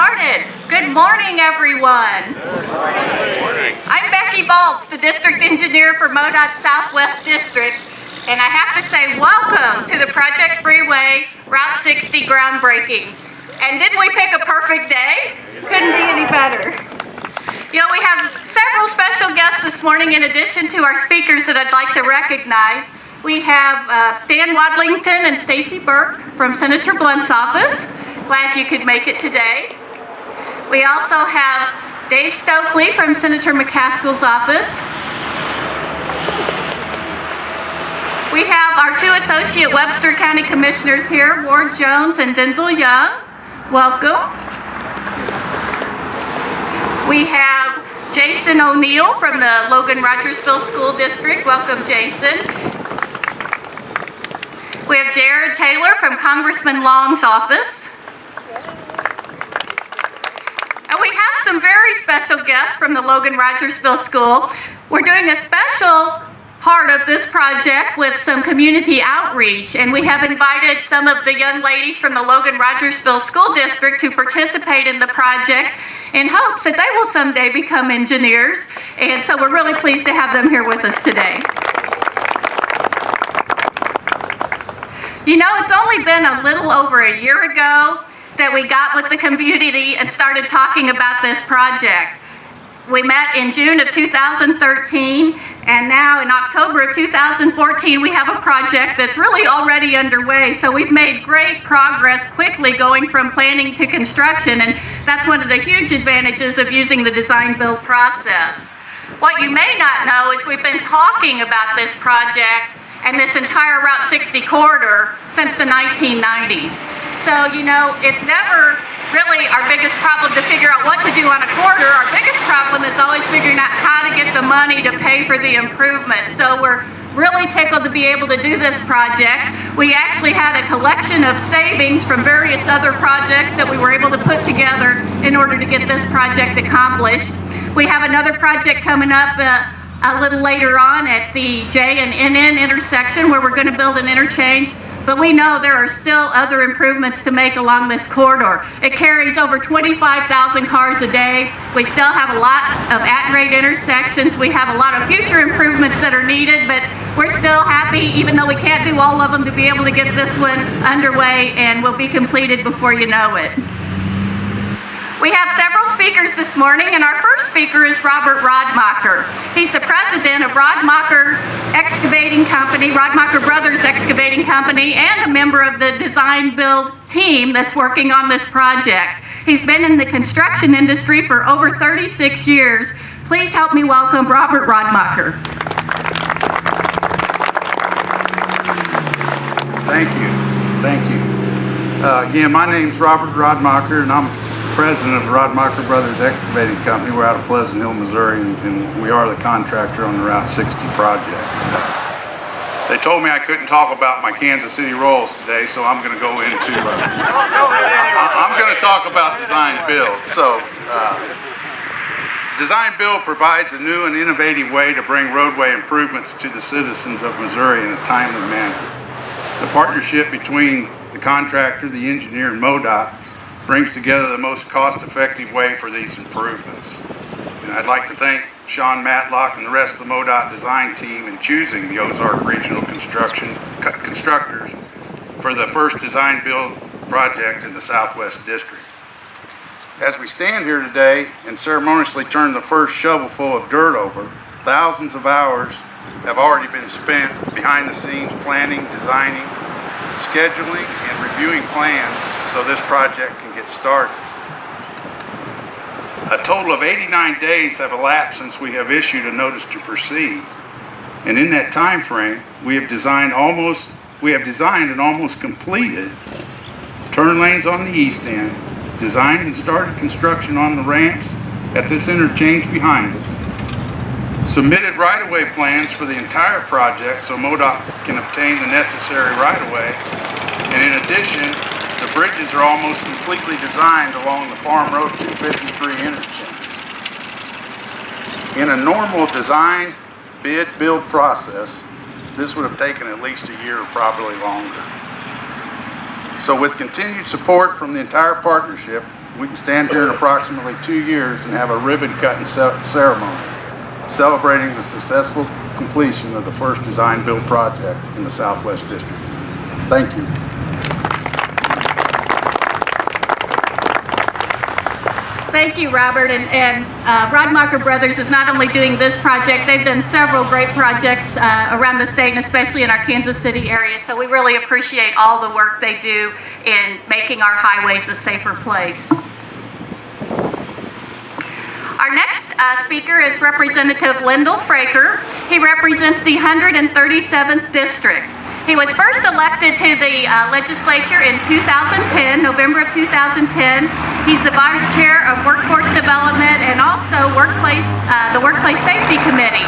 started. Good morning, everyone. Good morning. I'm Becky Baltz, the District Engineer for MoDOT Southwest District, and I have to say welcome to the Project Freeway Route 60 Groundbreaking. And didn't we pick a perfect day? Couldn't be any better. You know, we have several special guests this morning in addition to our speakers that I'd like to recognize. We have Dan Wadlington and Stacy Burke from Senator Blunt's office. Glad you could make it today. We also have Dave Stokely from Senator McCaskill's office. We have our two Associate Webster County Commissioners here, Ward Jones and Denzel Young. Welcome. We have Jason O'Neill from the Logan-Rogersville School District. Welcome, Jason. We have Jared Taylor from Congressman Long's office. And we have some very special guests from the Logan-Rogersville School. We're doing a special part of this project with some community outreach, and we have invited some of the young ladies from the Logan-Rogersville School District to participate in the project in hopes that they will someday become engineers. And so we're really pleased to have them here with us today. You know, it's only been a little over a year ago that we got with the community and started talking about this project. We met in June of 2013, and now in October of 2014, we have a project that's really already underway. So we've made great progress quickly going from planning to construction, and that's one of the huge advantages of using the design-build process. What you may not know is we've been talking about this project and this entire Route 60 corridor since the 1990s. So, you know, it's never really our biggest problem to figure out what to do on a corridor. Our biggest problem is always figuring out how to get the money to pay for the improvements. So we're really tickled to be able to do this project. We actually had a collection of savings from various other projects that we were able to put together in order to get this project accomplished. We have another project coming up a little later on at the J and NN intersection where we're going to build an interchange. But we know there are still other improvements to make along this corridor. It carries over 25,000 cars a day. We still have a lot of at-grade intersections. We have a lot of future improvements that are needed, but we're still happy, even though we can't do all of them, to be able to get this one underway, and will be completed before you know it. We have several speakers this morning, and our first speaker is Robert Rodmacher. He's the president of Rodmacher Excavating Company, Rodmacher Brothers Excavating Company, and a member of the design-build team that's working on this project. He's been in the construction industry for over 36 years. Please help me welcome Robert Rodmacher. Thank you. Thank you. Again, my name's Robert Rodmacher, and I'm president of the Rodmacher Brothers Excavating Company. We're out of Pleasant Hill, Missouri, and we are the contractor on the Route 60 project. They told me I couldn't talk about my Kansas City Royals today, so I'm going to go into, I'm going to talk about design-build. So, design-build provides a new and innovative way to bring roadway improvements to the citizens of Missouri in a timely manner. The partnership between the contractor, the engineer, and MoDOT brings together the most cost-effective way for these improvements. And I'd like to thank Sean Matlock and the rest of the MoDOT design team in choosing the Ozark Regional Constructors for the first design-build project in the Southwest District. As we stand here today and ceremoniously turn the first shovelful of dirt over, thousands of hours have already been spent behind the scenes planning, designing, scheduling, and reviewing plans so this project can get started. A total of 89 days have elapsed since we have issued a notice to proceed, and in that time frame, we have designed and almost completed turn lanes on the east end, designed and started construction on the ramps at this interchange behind us, submitted right-of-way plans for the entire project so MoDOT can obtain the necessary right-of-way, and in addition, the bridges are almost completely designed along the Farm Road 253 interchange. In a normal design, bid, build process, this would have taken at least a year or probably longer. So with continued support from the entire partnership, we can stand here in approximately 2 years and have a ribbon cutting ceremony celebrating the successful completion of the first design-build project in the Southwest District. Thank you. Thank you, Robert. And Rodmacher Brothers is not only doing this project, they've done several great projects around the state and especially in our Kansas City area. So we really appreciate all the work they do in making our highways a safer place. Our next speaker is Representative Lyndall Fraker. He represents the 137th District. He was first elected to the legislature in 2010, November of 2010. He's the vice chair of Workforce Development and also the Workplace Safety Committee.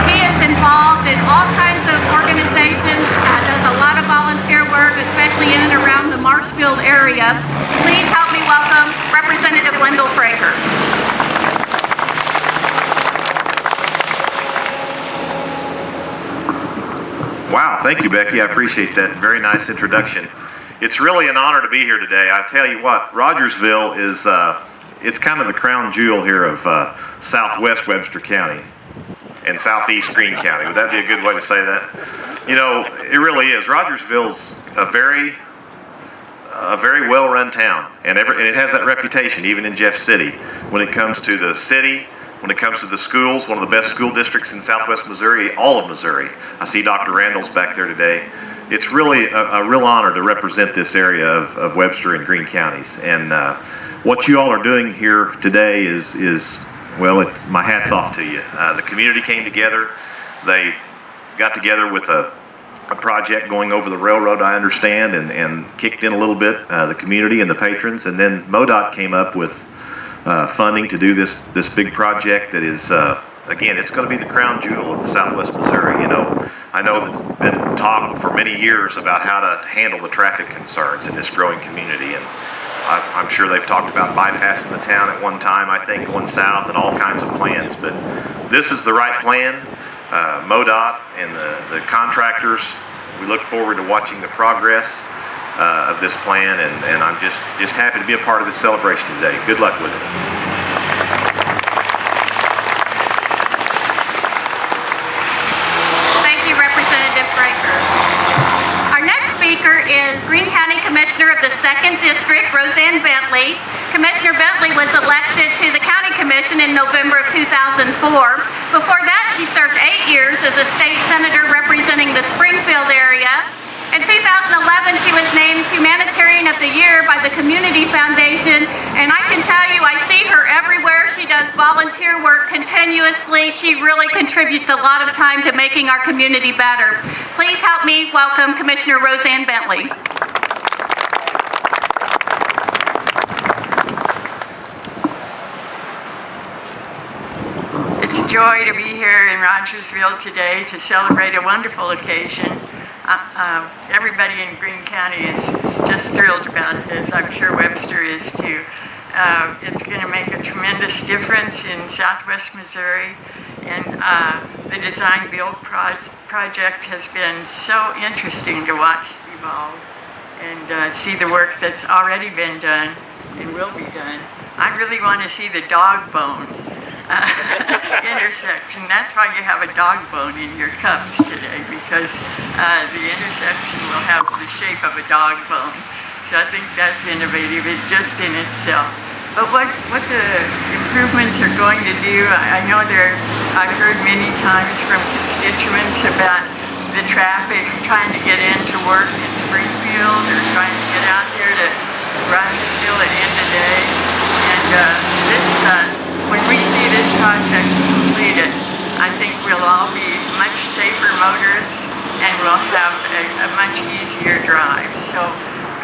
He is involved in all kinds of organizations, does a lot of volunteer work, especially in and around the Marshfield area. Please help me welcome Representative Lyndall Fraker. Wow, thank you, Becky. I appreciate that very nice introduction. It's really an honor to be here today. I tell you what, Rogersville is it's kind of the crown jewel here of Southwest Webster County and Southeast Greene County. Would that be a good way to say that? You know, it really is. Rogersville's a very well-run town, and it has that reputation even in Jeff City when it comes to the city. When it comes to the schools, one of the best school districts in Southwest Missouri, all of Missouri. I see Dr. Randall's back there today. It's really a real honor to represent this area of Webster and Greene counties. And what you all are doing here today is well, my hat's off to you. The community came together. They got together with a project going over the railroad, I understand, and kicked in a little bit, the community and the patrons. And then MoDOT came up with funding to do this big project that is, again, it's going to be the crown jewel of Southwest Missouri. You know, I know that there's been talk for many years about how to handle the traffic concerns in this growing community, and I'm sure they've talked about bypassing the town at one time, I think, going south and all kinds of plans, but this is the right plan. MoDOT and the contractors, we look forward to watching the progress of this plan, and I'm just happy to be a part of this celebration today. Good luck with it. Thank you, Representative Fraker. Our next speaker is Greene County Commissioner of the 2nd District, Roseanne Bentley. Commissioner Bentley was elected to the County Commission in November of 2004. Before that, she served 8 years as a state senator representing the Springfield area. In 2011, she was named Humanitarian of the Year by the Community Foundation, and I can tell you, I see her everywhere. She does volunteer work continuously. She really contributes a lot of time to making our community better. Please help me welcome Commissioner Roseanne Bentley. It's a joy to be here in Rogersville today to celebrate a wonderful occasion. Everybody in Greene County is just thrilled about it, as I'm sure Webster is too. It's going to make a tremendous difference in Southwest Missouri, and the design-build project has been so interesting to watch evolve and see the work that's already been done and will be done. I really want to see the dog bone intersection. That's why you have a dog bone in your cups today, because the intersection will have the shape of a dog bone. So I think that's innovative just in itself. But what the improvements are going to do, I know I've heard many times from constituents about the traffic trying to get into work in Springfield or trying to get out there to Rogersville at the end of the day. And when we see this project completed, I think we'll all be much safer motorists and we'll have a much easier drive. So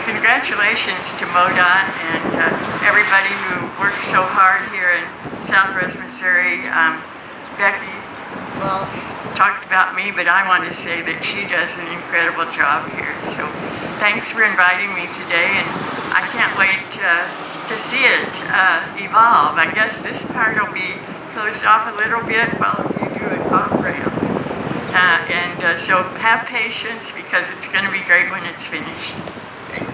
congratulations to MoDOT and everybody who worked so hard here in Southwest Missouri. Becky Waltz talked about me, but I want to say that she does an incredible job here. So thanks for inviting me today, and I can't wait to see it evolve. I guess this part will be closed off a little bit while you do an off-ramp. So have patience, because it's going to be great when it's finished. Thanks.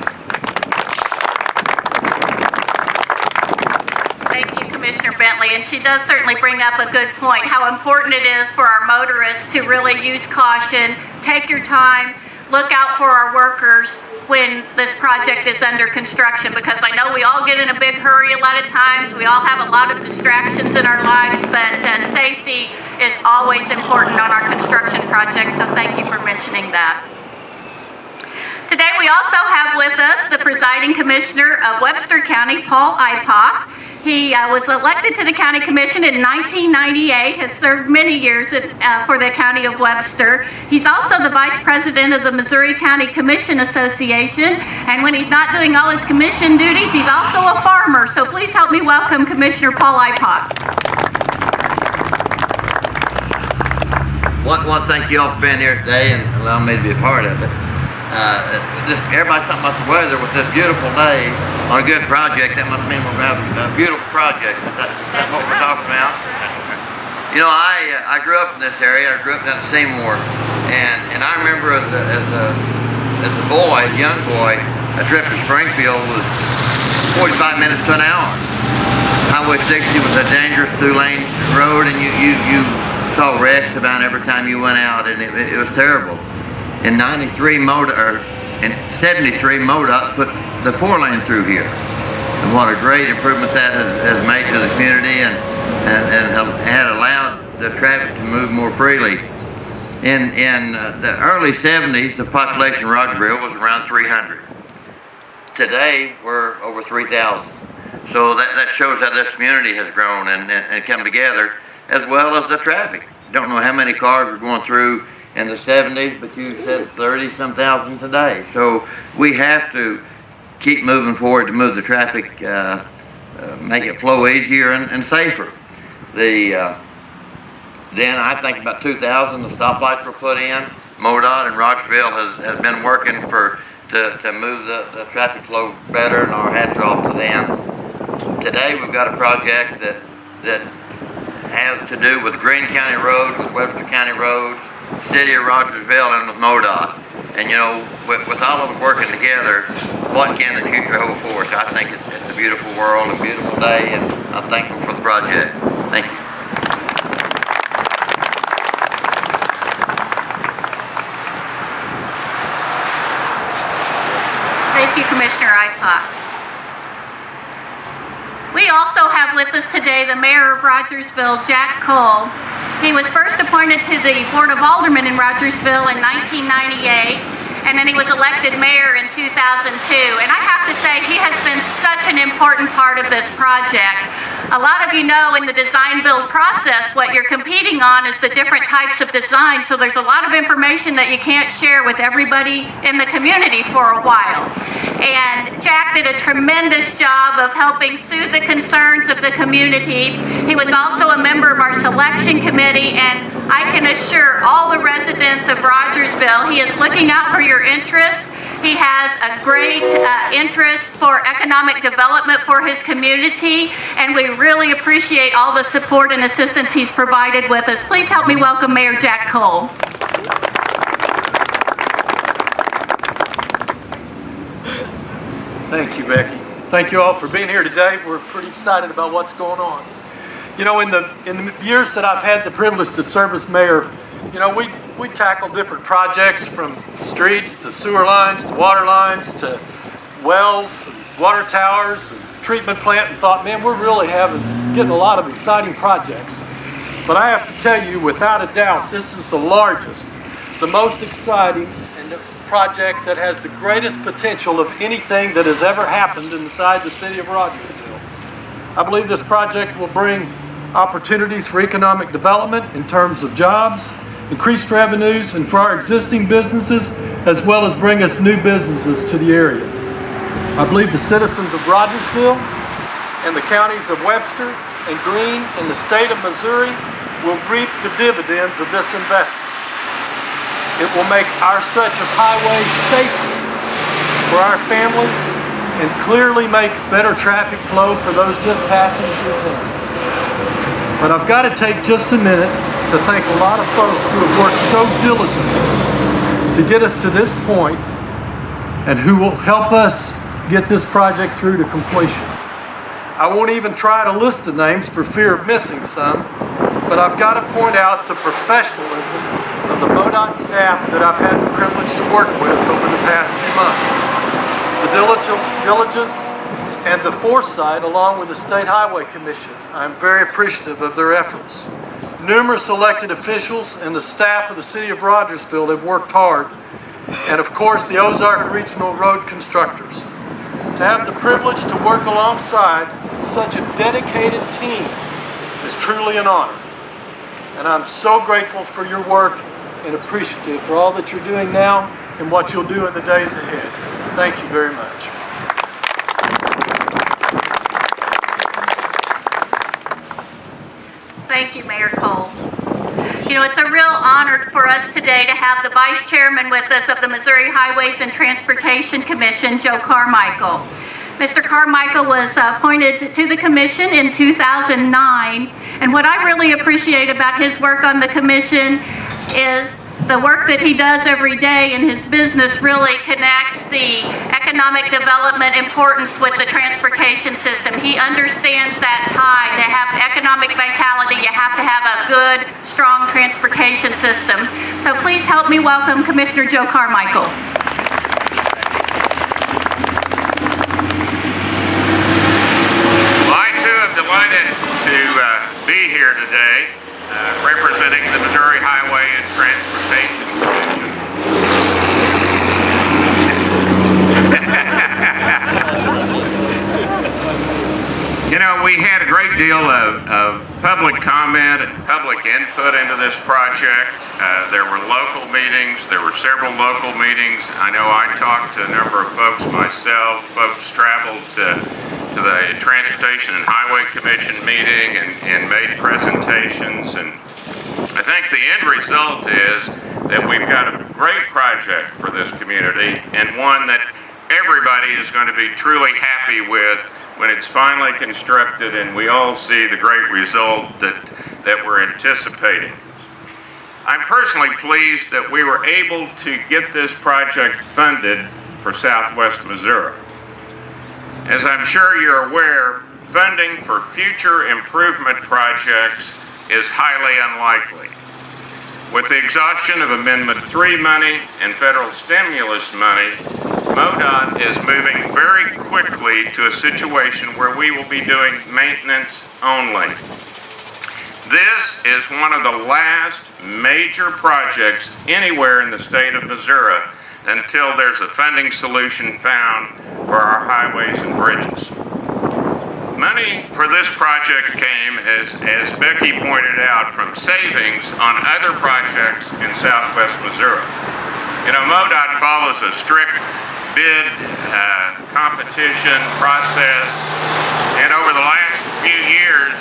definitely, and she does certainly bring up a good point, how important it is for our motorists to really use caution, take your time, look out for our workers when this project is under construction, because I know we all get in a big hurry a lot of times, we all have a lot of distractions in our lives, but safety is always important on our construction projects, so thank you for mentioning that. Today we also have with us the presiding commissioner of Webster County, Paul Ipock. He was elected to the county commission in 1998, has served many years for the county of Webster. He's also the vice president of the Missouri County Commission Association, and when he's not doing all his commission duties, he's also a farmer. So please help me welcome Commissioner Paul Ipock. One, thank you all for being here today and allowing me to be a part of it. Everybody's talking about the weather with this beautiful day on a good project. That must mean we're having a beautiful project. That's what we're talking about. You know, I grew up in this area. I grew up down at Seymour, and I remember as a boy, a young boy, a trip to Springfield was 45 minutes to an hour. Highway 60 was a dangerous two-lane road, and you saw wrecks about every time you went out, and it was terrible. In 73, in 73, MoDOT put the 4-lane through here. And what a great improvement that has made to the community and had allowed the traffic to move more freely. In the early 70s, the population of Rogersville was around 300. Today, we're over 3,000. So that shows how this community has grown and come together, as well as the traffic. Don't know how many cars were going through in the 70s, but you said 30-some thousand today. So we have to keep moving forward to move the traffic, make it flow easier and safer. Then I think about 2000, the stoplights were put in. MoDOT and Rogersville has been working to move the traffic flow better, and our hats are off to them. Today we've got a project that has to do with Greene County roads, with Webster County roads, City of Rogersville, and with MoDOT. And you know, with all of us working together, what can the future hold for us? I think it's a beautiful world, a beautiful day, and I'm thankful for the project. Thank you. Thank you, Commissioner Ipock. We also have with us today the mayor of Rogersville, Jack Cole. He was first appointed to the Board of Aldermen in Rogersville in 1998, and then he was elected mayor in 2002. And I have to say, he has been such an important part of this project. A lot of you know in the design build process, what you're competing on is the different types of design, so there's a lot of information that you can't share with everybody in the community for a while. And Jack did a tremendous job of helping soothe the concerns of the community. He was also a member of our selection committee, and I can assure all the residents of Rogersville, he is looking out for your interests. He has a great interest for economic development for his community, and we really appreciate all the support and assistance he's provided with us. Please help me welcome Mayor Jack Cole. Thank you, Becky. Thank you all for being here today. We're pretty excited about what's going on. You know, in the years that I've had the privilege to serve as mayor, you know, we tackle different projects from streets to sewer lines to water lines to wells, and water towers, and treatment plant, and thought, man, we're really getting a lot of exciting projects. But I have to tell you, without a doubt, this is the largest, the most exciting, and the project that has the greatest potential of anything that has ever happened inside the city of Rogersville. I believe this project will bring opportunities for economic development in terms of jobs, increased revenues, and for our existing businesses, as well as bring us new businesses to the area. I believe the citizens of Rogersville and the counties of Webster and Greene and the state of Missouri will reap the dividends of this investment. It will make our stretch of highway safer for our families and clearly make better traffic flow for those just passing through town. But I've got to take just a minute to thank a lot of folks who have worked so diligently to get us to this point and who will help us get this project through to completion. I won't even try to list the names for fear of missing some, but I've got to point out the professionalism of the MoDOT staff that I've had the privilege to work with over the past few months. The diligence and the foresight along with the State Highway Commission. I'm very appreciative of their efforts. Numerous elected officials and the staff of the City of Rogersville have worked hard, and of course the Ozark Regional Road Constructors. To have the privilege to work alongside such a dedicated team is truly an honor. And I'm so grateful for your work and appreciative for all that you're doing now and what you'll do in the days ahead. Thank you very much. Thank you, Mayor Cole. You know, it's a real honor for us today to have the Vice Chairman with us of the Missouri Highways and Transportation Commission, Joe Carmichael. Mr. Carmichael was appointed to the commission in 2009, and what I really appreciate about his work on the commission is the work that he does every day in his business really connects the economic development importance with the transportation system. He understands that tie. To have economic vitality, you have to have a good, strong transportation system. So please help me welcome Commissioner Joe Carmichael. Well, I too am delighted to be here today. Representing the Missouri Highway and Transportation Commission. You know, we had a great deal of public comment and public input into this project. There were local meetings. There were several local meetings. I know I talked to a number of folks myself. Folks traveled to the Transportation and Highway Commission meeting and made presentations. And I think the end result is that we've got a great project for this community and one that everybody is going to be truly happy with when it's finally constructed and we all see the great result that we're anticipating. I'm personally pleased that we were able to get this project funded for Southwest Missouri. As I'm sure you're aware, funding for future improvement projects is highly unlikely. With the exhaustion of Amendment 3 money and federal stimulus money, MoDOT is moving very quickly to a situation where we will be doing maintenance only. This is one of the last major projects anywhere in the state of Missouri until there's a funding solution found for our highways and bridges. Money for this project came, as Becky pointed out, from savings on other projects in Southwest Missouri. You know, MoDOT follows a strict bid competition process, and over the last few years,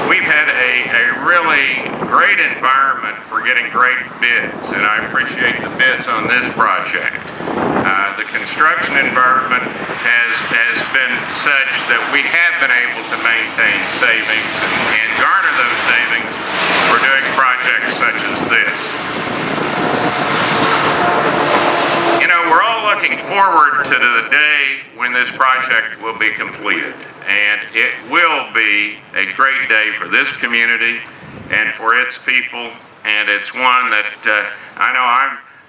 we've had a really great environment for getting great bids, and I appreciate the bids on this project. The construction environment has been such that we have been able to maintain savings and garner those savings for doing projects such as this. You know, we're all looking forward to the day when this project will be completed, and it will be a great day for this community and for its people, and it's one that I know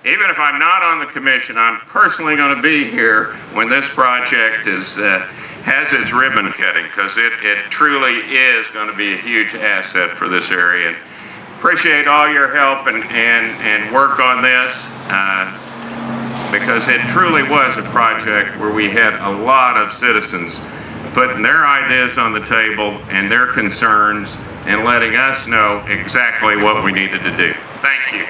even if I'm not on the commission, I'm personally going to be here when this project has its ribbon cutting, because it truly is going to be a huge asset for this area. And appreciate all your help and work on this, because it truly was a project where we had a lot of citizens putting their ideas on the table and their concerns and letting us know exactly what we needed to do. Thank you.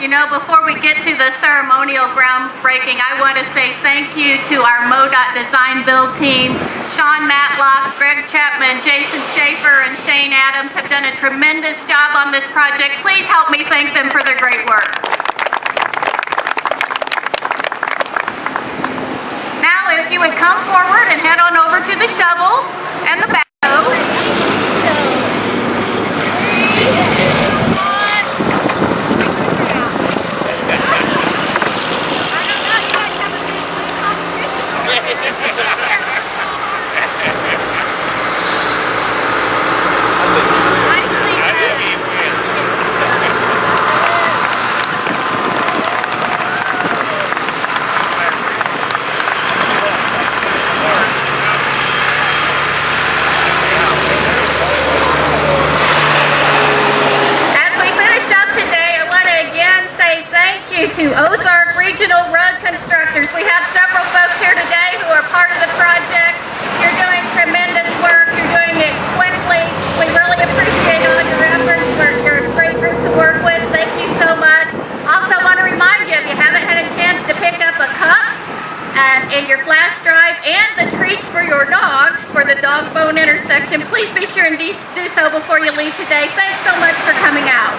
You know, before we get to the ceremonial groundbreaking, I want to say thank you to our MoDOT Design Build team. Sean Matlock, Greg Chapman, Jason Schaefer, and Shane Adams have done a tremendous job on this project. Please help me thank them for their great work. Now, if you would come forward and head on over to the shovels and the backhoe. please be sure and do so before you leave today. Thanks so much for coming out.